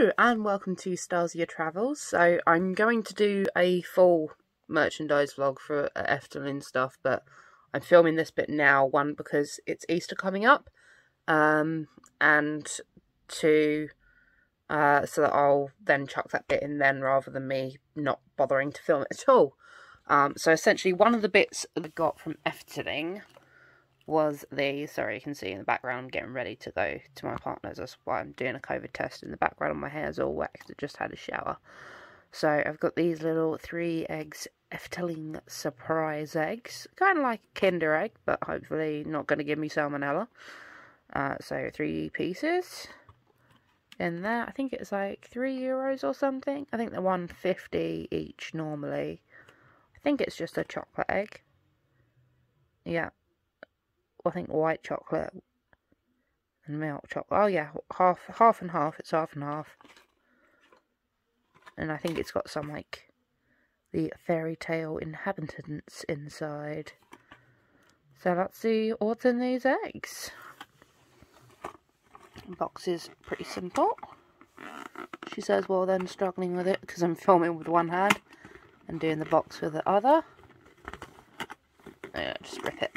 Hello and welcome to Stasia Travels. So I'm going to do a full merchandise vlog for Efteling stuff, but I'm filming this bit now, one because it's Easter coming up, and two, so that I'll then chuck that bit in then rather than me not bothering to film it at all. So essentially one of the bits that I got from Efteling was the, sorry you can see in the background getting ready to go to my partner's. That's why I'm doing a COVID test in the background. My hair's all wet because I just had a shower. So I've got these little 3 eggs, Efteling surprise eggs, kind of like a Kinder egg, but hopefully not going to give me salmonella. So 3 pieces in there. I think it's like €3 or something. I think they're $1.50 each normally. I think it's just a chocolate egg. Yeah. I think white chocolate and milk chocolate. Oh yeah, half and half. It's half and half. And I think it's got some like the fairy tale inhabitants inside. So let's see what's in these eggs. The box is pretty simple. She says, well then struggling with it because I'm filming with one hand and doing the box with the other. Yeah, just rip it.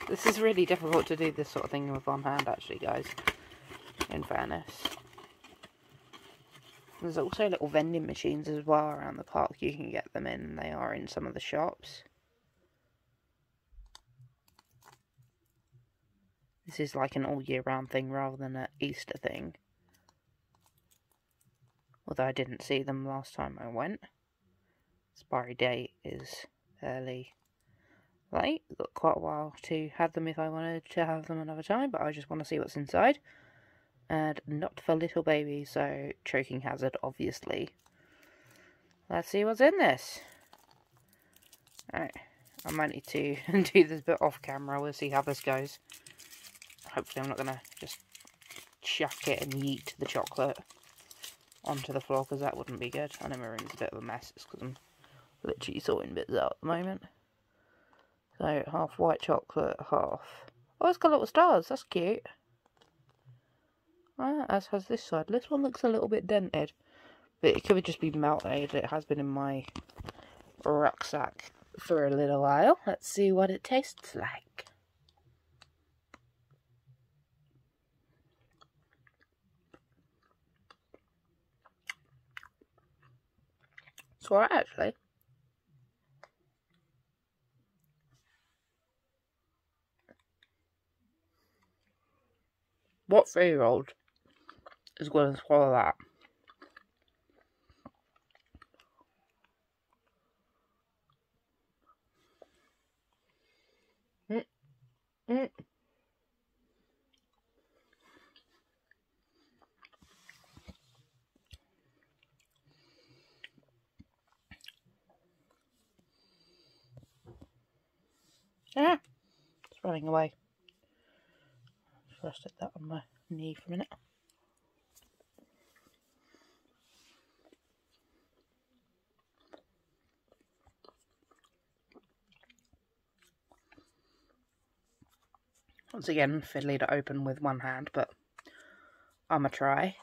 This is really difficult to do this sort of thing with one hand actually, guys, in fairness. There's also little vending machines as well around the park you can get them in. They are in some of the shops. This is like an all year round thing rather than an Easter thing. Although I didn't see them last time I went. Expiry date is fairly late. Got quite a while to have them if I wanted to have them another time, but I just want to see what's inside. And not for little babies, so choking hazard, obviously. Let's see what's in this. Alright, I might need to do this bit off camera. We'll see how this goes. Hopefully I'm not going to just chuck it and yeet the chocolate onto the floor, because that wouldn't be good. I know my room's a bit of a mess, it's because I'm literally sorting bits out at the moment. So, half white chocolate, half... Oh, it's got little stars, that's cute. As has this side. This one looks a little bit dented, but it could just be melted. It has been in my rucksack for a little while. Let's see what it tastes like. It's alright, actually. What 3-year-old is going to swallow that? Yeah, it's running away. Just rested that on my knee for a minute. Once again, fiddly to open with one hand, but I'ma try.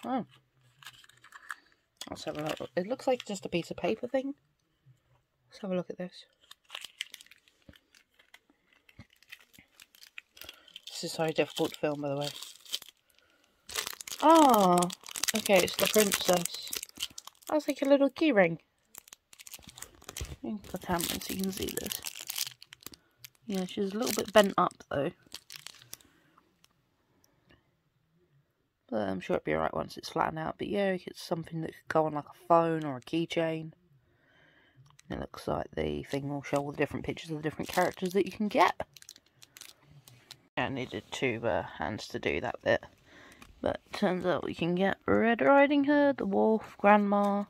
Oh. Let's have a look. It looks like just a piece of paper thing. Let's have a look at this. This is so difficult to film, by the way. Oh, okay, it's the princess. That's like a little key ring. The camera so you can see this. Yeah, she's a little bit bent up though. But I'm sure it'll be alright once it's flattened out. But yeah, it's something that could go on like a phone or a keychain. It looks like the thing will show all the different pictures of the different characters that you can get. I needed 2 hands to do that bit. But turns out we can get Red Riding Hood, the wolf, grandma,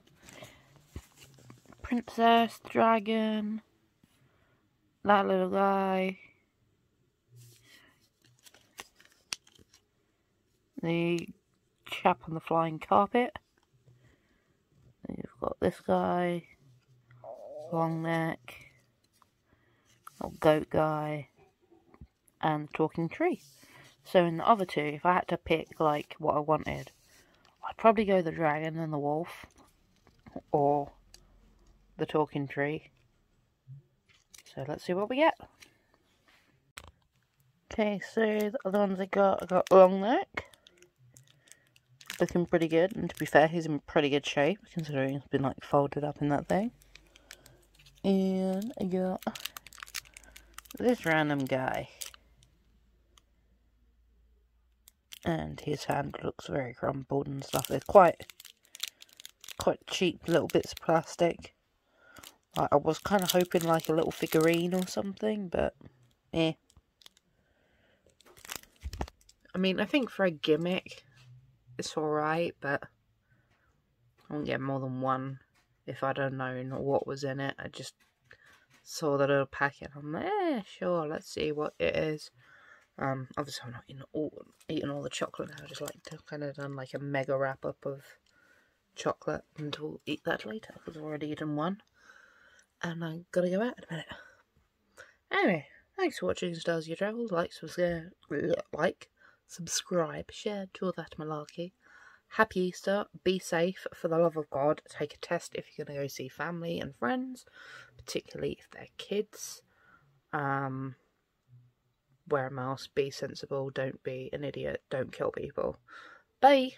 princess, dragon, that little guy, the chap on the flying carpet. Then you've got this guy, long neck, little goat guy, and the talking tree. So in the other two, if I had to pick like what I wanted, I'd probably go the dragon and the wolf, or the talking tree. So let's see what we get. Okay, so the other ones I got long neck. Looking pretty good, and to be fair, he's in pretty good shape, considering he's been like folded up in that thing. And I got this random guy. And his hand looks very crumpled and stuff. They're quite cheap little bits of plastic. Like, I was kind of hoping like a little figurine or something, but eh. I mean, I think for a gimmick, it's alright, but I wouldn't get more than one if I'd have known what was in it. I just saw the little packet. I'm like, sure, let's see what it is. Obviously I'm not eating all the chocolate now. I just like to kind of done like a mega wrap up of chocolate, and we'll eat that later because I've already eaten one. And I'm gonna go out in a minute. Anyway, thanks for watching Stars Your Travels. Like, subscribe, share, do all that malarkey. Happy Easter, be safe, for the love of God. Take a test if you're going to go see family and friends, particularly if they're kids. Wear a mask, be sensible, don't be an idiot, don't kill people. Bye!